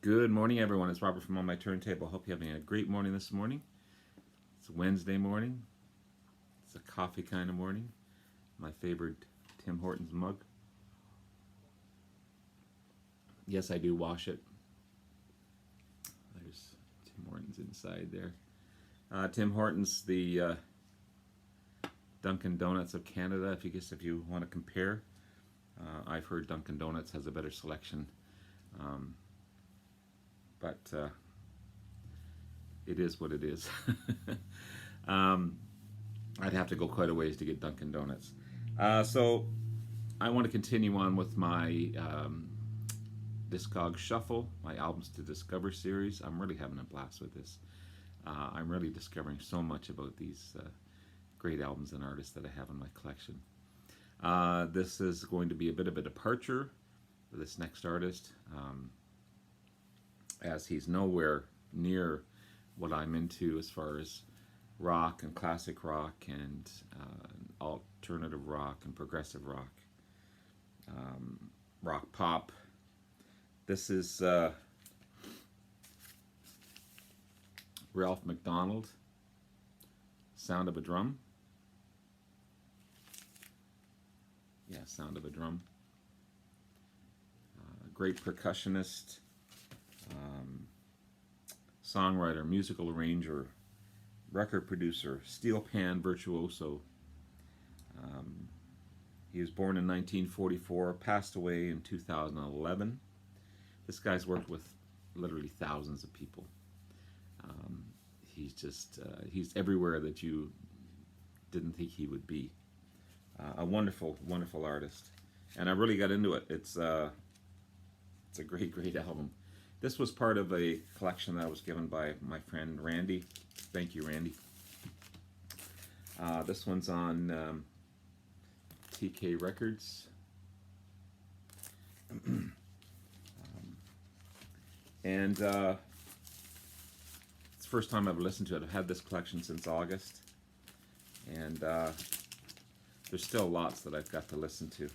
Good morning, everyone. It's Robert from On My Turntable. Hope you're having a great morning this morning. It's Wednesday morning. It's a coffee kind of morning. My favorite Tim Hortons mug. Yes, I do wash it. There's Tim Hortons inside there. Tim Hortons, the Dunkin' Donuts of Canada. If you want to compare, I've heard Dunkin' Donuts has a better selection, um, but it is what it is. um, I'd have to go quite a ways to get Dunkin' Donuts. So I want to continue on with my Discog Shuffle, my Albums to Discover series. I'm really having a blast with this. I'm really discovering so much about these great albums and artists that I have in my collection. This is going to be a bit of a departure for this next artist, as he's nowhere near what I'm into as far as rock and classic rock and alternative rock and progressive rock, rock pop. This is Ralph MacDonald, Sound of a Drum. Yeah, Sound of a Drum. Great percussionist, songwriter, musical arranger, record producer, steel pan virtuoso. He was born in 1944, passed away in 2011. This guy's worked with literally thousands of people. He's everywhere that you didn't think he would be. A wonderful, wonderful artist, and I really got into it. It's a great, great album. This was part of a collection that I was given by my friend Randy. Thank you, Randy. This one's on TK Records. And it's the first time I've listened to it. I've had this collection since August, and there's still lots that I've got to listen to.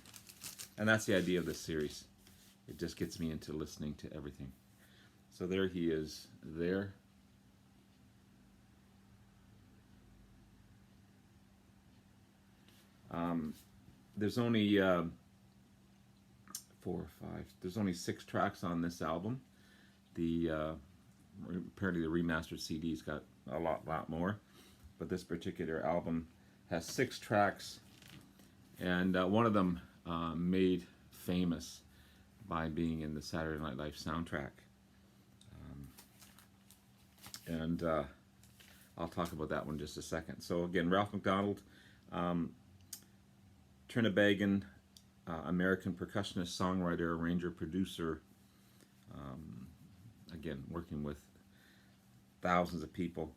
And that's the idea of this series. It just gets me into listening to everything. So there he is there. There's only 4 or 5. There's only 6 tracks on this album. The apparently the remastered CD's got a lot more, but this particular album has 6 tracks, and one of them made famous by being in the Saturday Night Live soundtrack. And I'll talk about that one in just a second. So again, Ralph MacDonald, Turntable, American percussionist, songwriter, arranger, producer. Again, working with thousands of people.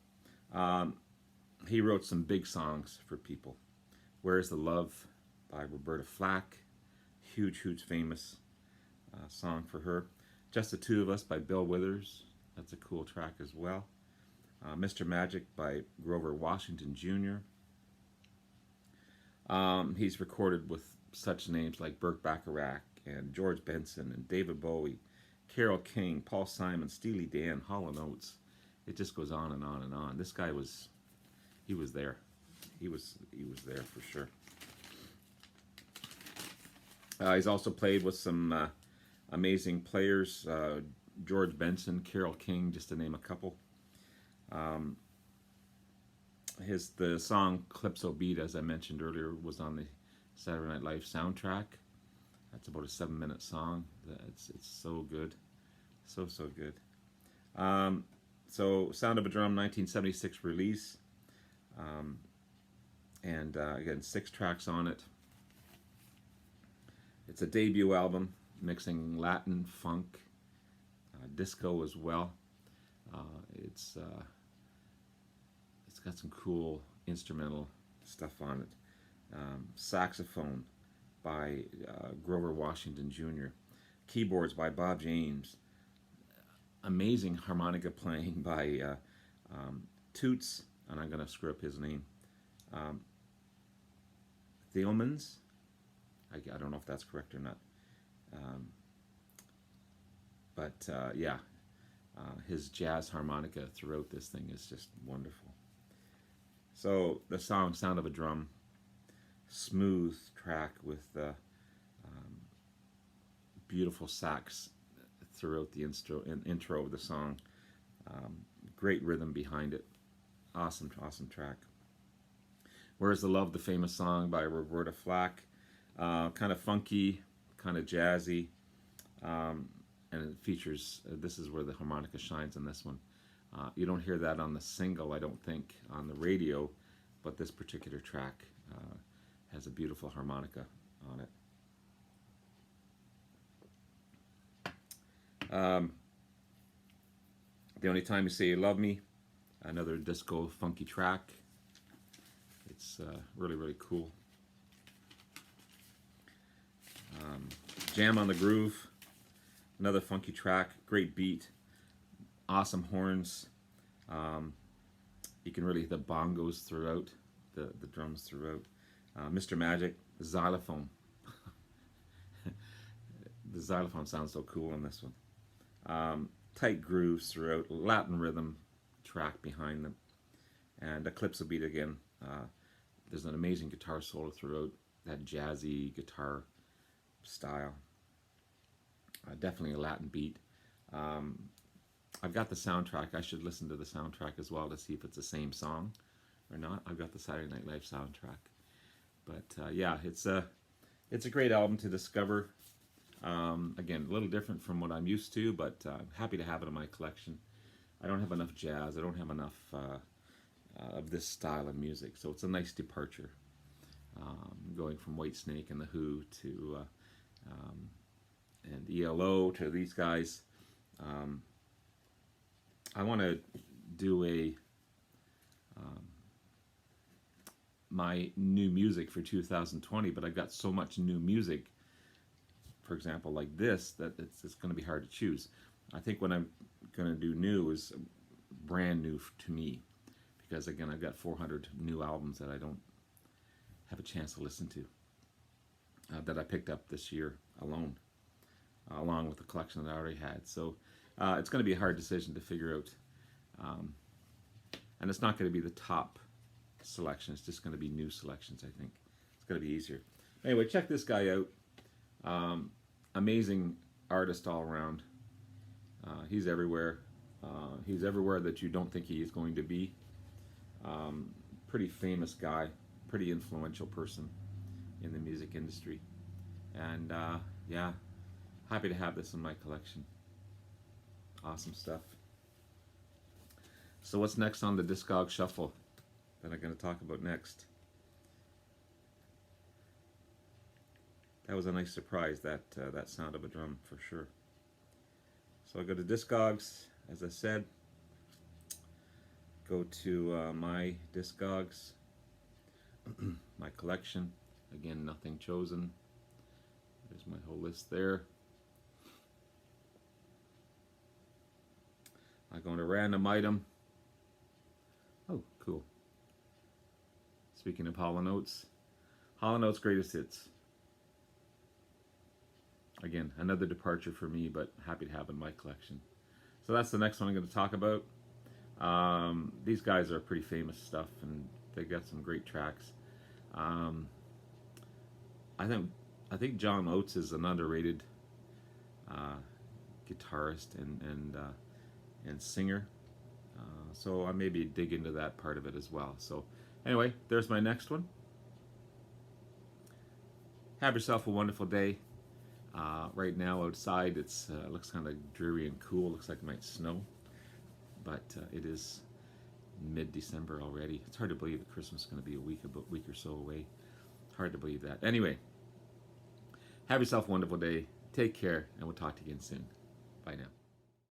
He wrote some big songs for people. Where's the Love by Roberta Flack. Huge, huge famous song for her. Just the Two of Us by Bill Withers. That's a cool track as well. Mr. Magic by Grover Washington Jr. He's recorded with such names like Burt Bacharach and George Benson and David Bowie, Carole King, Paul Simon, Steely Dan, Hall & Oates. It just goes on and on and on. This guy was there. He was there for sure. He's also played with some amazing players, George Benson, Carole King, just to name a couple. The song Calypso Beat, as I mentioned earlier, was on the Saturday Night Live soundtrack. That's about a 7-minute song. It's so good, so good. So Sound of a Drum, 1976 release, and again 6 tracks on it. It's a debut album, mixing Latin, funk, disco as well. It's got some cool instrumental stuff on it. Saxophone by Grover Washington Jr. Keyboards by Bob James. Amazing harmonica playing by Toots, and I'm going to screw up his name. Thielmans. I don't know if that's correct or not. But yeah, his jazz harmonica throughout this thing is just wonderful. So the sound of a drum, smooth track with beautiful sax throughout the intro of the song. Great rhythm behind it. Awesome track. Where's the Love, the famous song by Roberta Flack. Kind of funky, kind of jazzy, and it features, this is where the harmonica shines on this one. You don't hear that on the single, I don't think, on the radio, but this particular track has a beautiful harmonica on it. The Only Time You Say You Love Me, another disco funky track. It's really cool. Jam on the Groove, another funky track, great beat, awesome horns. You can really hear the bongos throughout, the drums throughout. Mr. Magic, xylophone. The xylophone sounds so cool on this one. Tight grooves throughout, Latin rhythm track behind them, and a calypso beat again. There's an amazing guitar solo throughout, that jazzy guitar style. Definitely a Latin beat. I've got the soundtrack. I should listen to the soundtrack as well to see if it's the same song or not. I've got the Saturday Night Live soundtrack. But yeah, it's a great album to discover. Again, a little different from what I'm used to, but I'm happy to have it in my collection. I don't have enough jazz. I don't have enough of this style of music, so it's a nice departure. Going from Whitesnake and The Who to and ELO to these guys. I want to do my new music for 2020, but I've got so much new music, for example, like this, that it's going to be hard to choose. I think what I'm going to do new is brand new to me, because again, I've got 400 new albums that I don't have a chance to listen to, that I picked up this year alone, along with the collection that I already had. So it's going to be a hard decision to figure out, and it's not going to be the top selection. It's just going to be new selections. I think it's going to be easier. Anyway, check this guy out. Amazing artist all around. He's everywhere. He's everywhere that you don't think he is going to be. Pretty famous guy, pretty influential person in the music industry, and yeah, happy to have this in my collection. Awesome stuff. So what's next on the Discog Shuffle that I'm going to talk about next? That was a nice surprise, that sound of a drum, for sure. So I go to Discogs, as I said. Go to my Discogs, my collection. Again, nothing chosen. There's my whole list there. I go into random item. Oh, cool. Speaking of Hall & Oates, Hall & Oates Greatest Hits. Again, another departure for me, but happy to have in my collection. So that's the next one I'm going to talk about. These guys are pretty famous stuff, and they got some great tracks. I think John Oates is an underrated guitarist and singer. So I maybe dig into that part of it as well. So anyway, there's my next one. Have yourself a wonderful day. Right now outside it's looks kind of dreary and cool. Looks like it might snow, but it is mid-December already. It's hard to believe that Christmas is going to be a week or so away. Hard to believe that. Anyway, have yourself a wonderful day. Take care, and we'll talk to you again soon. Bye now.